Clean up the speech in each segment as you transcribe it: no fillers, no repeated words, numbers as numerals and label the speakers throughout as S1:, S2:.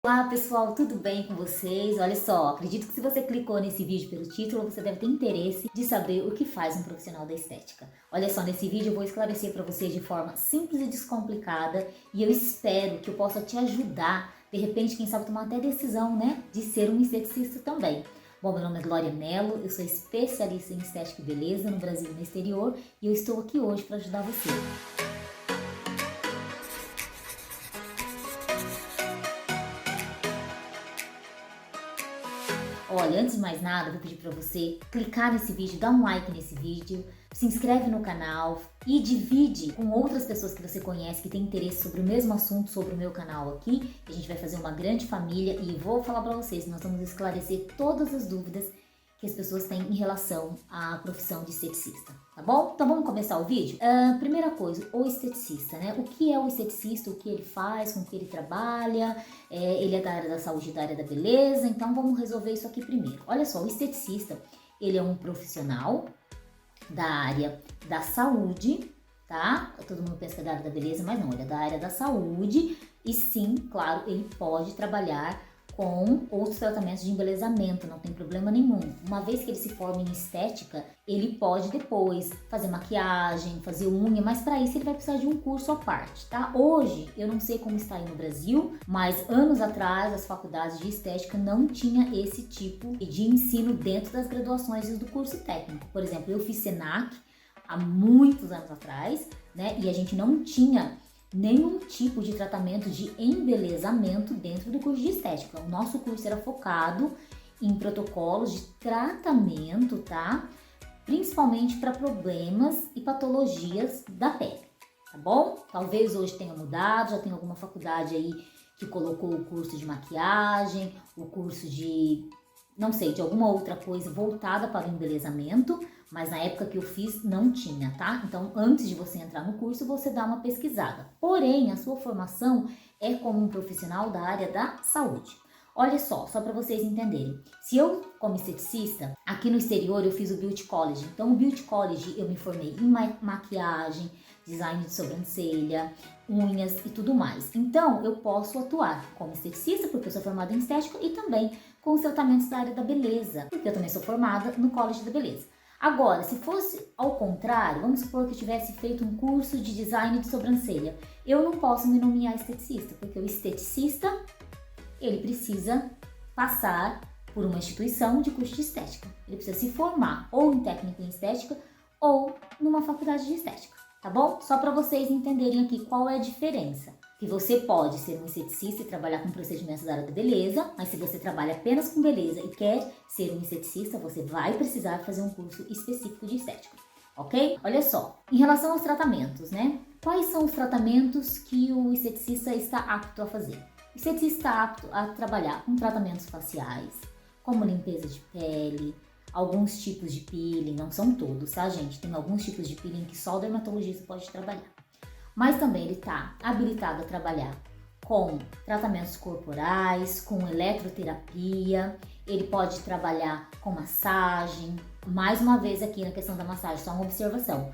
S1: Olá pessoal, tudo bem com vocês? Olha só, acredito que se você clicou nesse vídeo pelo título, você deve ter interesse de saber o que faz um profissional da estética. Olha só, nesse vídeo eu vou esclarecer para vocês de forma simples e descomplicada e eu espero que eu possa te ajudar, de repente, quem sabe tomar até decisão, né, de ser um esteticista também. Bom, meu nome é Glória Mello, eu sou especialista em estética e beleza no Brasil e no exterior e eu estou aqui hoje para ajudar você. Olha, antes de mais nada, eu vou pedir para você clicar nesse vídeo, dar um like nesse vídeo, se inscreve no canal e divide com outras pessoas que você conhece que tem interesse sobre o mesmo assunto, sobre o meu canal aqui. A gente vai fazer uma grande família e vou falar para vocês, nós vamos esclarecer todas as dúvidas que as pessoas têm em relação à profissão de esteticista, tá bom? Então vamos começar o vídeo? Primeira coisa, o esteticista, né? O que é o esteticista, o que ele faz, com o que ele trabalha, ele é da área da saúde, da área da beleza, então vamos resolver isso aqui primeiro. Olha só, o esteticista, ele é um profissional da área da saúde, tá? Todo mundo pensa que é da área da beleza, mas não, ele é da área da saúde e sim, claro, ele pode trabalhar com outros tratamentos de embelezamento, não tem problema nenhum. Uma vez que ele se forma em estética, ele pode depois fazer maquiagem, fazer unha, mas para isso ele vai precisar de um curso à parte, tá? Hoje, eu não sei como está aí no Brasil, mas anos atrás as faculdades de estética não tinha esse tipo de ensino dentro das graduações do curso técnico. Por exemplo, eu fiz Senac há muitos anos atrás, né? E a gente não tinha nenhum tipo de tratamento de embelezamento dentro do curso de estética. O nosso curso era focado em protocolos de tratamento, tá? Principalmente para problemas e patologias da pele, tá bom? Talvez hoje tenha mudado, já tem alguma faculdade aí que colocou o curso de maquiagem, o curso de, não sei, de alguma outra coisa voltada para o embelezamento, mas na época que eu fiz não tinha, tá? Então, antes de você entrar no curso, você dá uma pesquisada. Porém, a sua formação é como um profissional da área da saúde. Olha só para vocês entenderem. Se eu, como esteticista, aqui no exterior eu fiz o Beauty College. Então, o Beauty College eu me formei em maquiagem, design de sobrancelha, unhas e tudo mais. Então, eu posso atuar como esteticista, porque eu sou formada em estética, e também com os tratamentos da área da beleza, porque eu também sou formada no College da Beleza. Agora, se fosse ao contrário, vamos supor que eu tivesse feito um curso de design de sobrancelha, eu não posso me nomear esteticista, porque o esteticista, ele precisa passar por uma instituição de curso de estética. Ele precisa se formar ou em técnico em estética ou numa faculdade de estética, tá bom? Só para vocês entenderem aqui qual é a diferença. Que você pode ser um esteticista e trabalhar com procedimentos da área da beleza, mas se você trabalha apenas com beleza e quer ser um esteticista, você vai precisar fazer um curso específico de estética, ok? Olha só, em relação aos tratamentos, né? Quais são os tratamentos que o esteticista está apto a fazer? O esteticista está apto a trabalhar com tratamentos faciais, como limpeza de pele, alguns tipos de peeling, não são todos, tá, gente? Tem alguns tipos de peeling que só o dermatologista pode trabalhar. Mas também ele está habilitado a trabalhar com tratamentos corporais, com eletroterapia, ele pode trabalhar com massagem. Mais uma vez aqui na questão da massagem, só uma observação.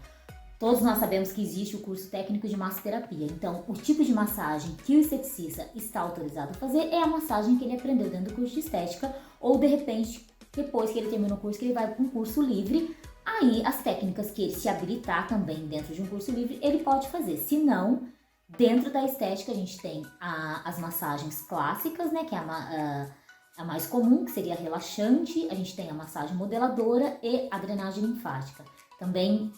S1: Todos nós sabemos que existe o curso técnico de massoterapia, então o tipo de massagem que o esteticista está autorizado a fazer é a massagem que ele aprendeu dentro do curso de estética, ou de repente, depois que ele termina o curso, que ele vai para um curso livre. Aí, as técnicas que ele se habilitar também dentro de um curso livre, ele pode fazer. Se não, dentro da estética a gente tem as massagens clássicas, né, que é a mais comum, que seria a relaxante. A gente tem a massagem modeladora e a drenagem linfática. Também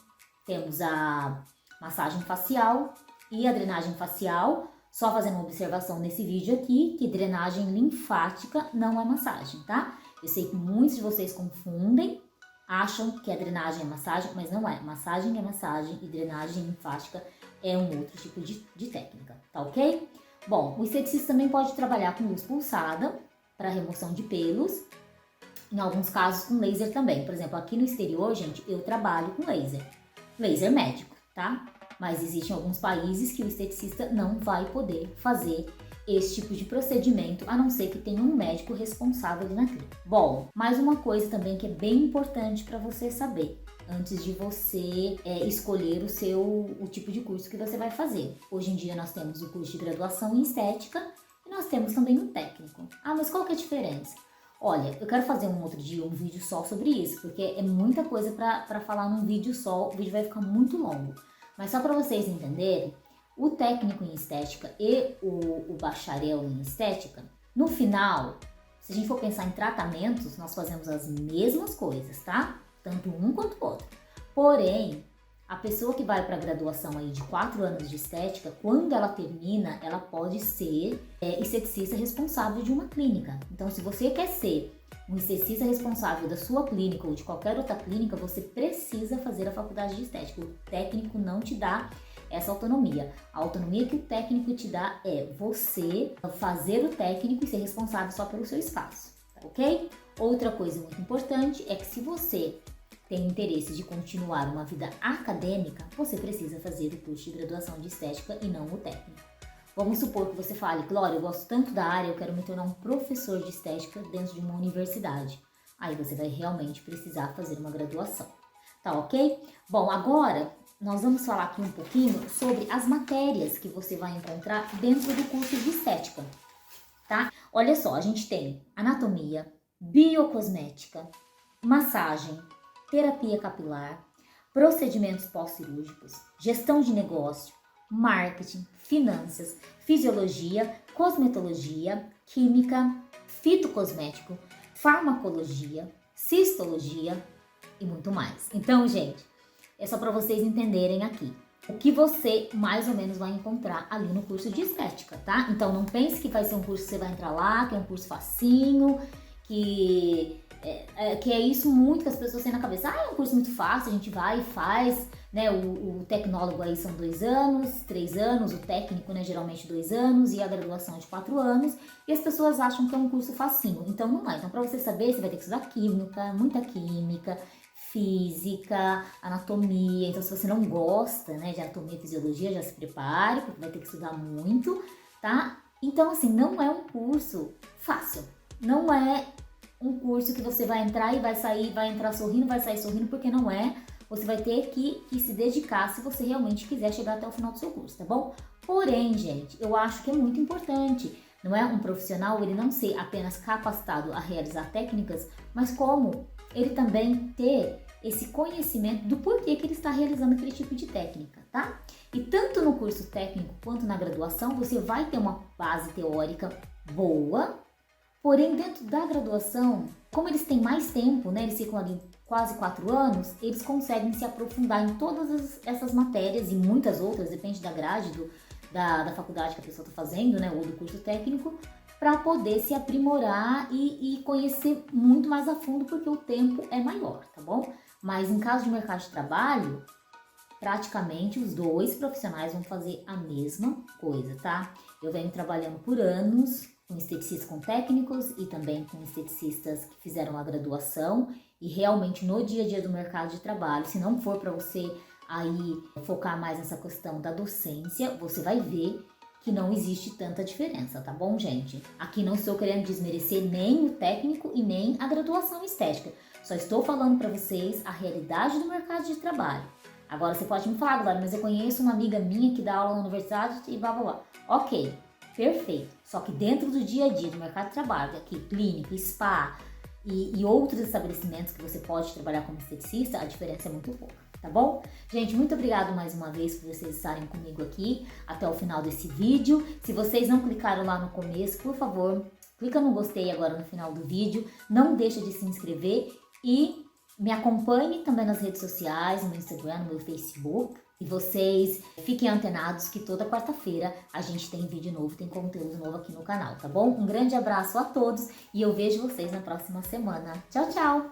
S1: temos a massagem facial e a drenagem facial. Só fazendo uma observação nesse vídeo aqui, que drenagem linfática não é massagem, tá? Eu sei que muitos de vocês confundem, acham que a drenagem é massagem, mas não é. Massagem é massagem e drenagem linfática é um outro tipo de técnica, tá ok? Bom, o esteticista também pode trabalhar com luz pulsada para remoção de pelos, em alguns casos com laser também. Por exemplo, aqui no exterior, gente, eu trabalho com laser médico, tá? Mas existem alguns países que o esteticista não vai poder fazer esse tipo de procedimento, a não ser que tenha um médico responsável ali na clínica. Bom, mais uma coisa também que é bem importante para você saber, antes de você escolher o tipo de curso que você vai fazer. Hoje em dia nós temos o curso de graduação em estética e nós temos também o técnico. Ah, mas qual que é a diferença? Olha, eu quero fazer um outro dia um vídeo só sobre isso, porque é muita coisa para falar num vídeo só, o vídeo vai ficar muito longo. Mas só para vocês entenderem, o técnico em estética e o bacharel em estética, no final, se a gente for pensar em tratamentos, nós fazemos as mesmas coisas, tá? Tanto um quanto o outro. Porém, a pessoa que vai para a graduação aí de 4 anos de estética, quando ela termina, ela pode ser esteticista responsável de uma clínica. Então, se você quer ser um esteticista responsável da sua clínica ou de qualquer outra clínica, você precisa fazer a faculdade de estética. O técnico não te dá essa autonomia. A autonomia que o técnico te dá é você fazer o técnico e ser responsável só pelo seu espaço, tá ok? Outra coisa muito importante é que se você tem interesse de continuar uma vida acadêmica, você precisa fazer o curso de graduação de estética e não o técnico. Vamos supor que você fale, Glória, eu gosto tanto da área, eu quero me tornar um professor de estética dentro de uma universidade. Aí você vai realmente precisar fazer uma graduação, tá ok? Bom, agora nós vamos falar aqui um pouquinho sobre as matérias que você vai encontrar dentro do curso de estética, tá? Olha só, a gente tem anatomia, biocosmética, massagem, terapia capilar, procedimentos pós-cirúrgicos, gestão de negócio, marketing, finanças, fisiologia, cosmetologia, química, fitocosmético, farmacologia, cistologia e muito mais. Então, gente, é só para vocês entenderem aqui o que você mais ou menos vai encontrar ali no curso de estética, tá? Então, não pense que vai ser um curso que você vai entrar lá, que é um curso facinho, que é isso muito que as pessoas têm na cabeça. Ah, é um curso muito fácil, a gente vai e faz, né? O tecnólogo aí são 2 anos, 3 anos, o técnico, né, geralmente 2 anos, e a graduação é de 4 anos, e as pessoas acham que é um curso facinho. Então não é. Então, para você saber, você vai ter que estudar química, muita química, física, anatomia. Então, se você não gosta, né, de anatomia e fisiologia, já se prepare, porque vai ter que estudar muito, tá? Então, assim, não é um curso fácil. Não é um curso que você vai entrar e vai sair, vai entrar sorrindo, vai sair sorrindo, porque não é. Você vai ter que se dedicar se você realmente quiser chegar até o final do seu curso, tá bom? Porém, gente, eu acho que é muito importante, não é, um profissional ele não ser apenas capacitado a realizar técnicas, mas como ele também ter esse conhecimento do porquê que ele está realizando aquele tipo de técnica, tá? E tanto no curso técnico quanto na graduação, você vai ter uma base teórica boa. Porém, dentro da graduação, como eles têm mais tempo, né, eles ficam ali quase 4 anos, eles conseguem se aprofundar em todas essas matérias e muitas outras, depende da grade da faculdade que a pessoa está fazendo, né, ou do curso técnico, para poder se aprimorar e conhecer muito mais a fundo, porque o tempo é maior, tá bom? Mas em caso de mercado de trabalho, praticamente os 2 profissionais vão fazer a mesma coisa, tá? Eu venho trabalhando por anos com esteticistas com técnicos e também com esteticistas que fizeram a graduação, e realmente no dia a dia do mercado de trabalho, se não for para você aí focar mais nessa questão da docência, você vai ver que não existe tanta diferença, tá bom, gente? Aqui não estou querendo desmerecer nem o técnico e nem a graduação em estética, só estou falando para vocês a realidade do mercado de trabalho. Agora você pode me falar, Glória, mas eu conheço uma amiga minha que dá aula na universidade e blá blá blá. Ok, perfeito. Só que dentro do dia a dia do mercado de trabalho, aqui clínica, spa e outros estabelecimentos que você pode trabalhar como esteticista, a diferença é muito pouca, tá bom? Gente, muito obrigado mais uma vez por vocês estarem comigo aqui até o final desse vídeo. Se vocês não clicaram lá no começo, por favor, clica no gostei agora no final do vídeo. Não deixa de se inscrever e me acompanhe também nas redes sociais, no Instagram, no meu Facebook. E vocês fiquem antenados que toda quarta-feira a gente tem vídeo novo, tem conteúdo novo aqui no canal, tá bom? Um grande abraço a todos e eu vejo vocês na próxima semana. Tchau, tchau!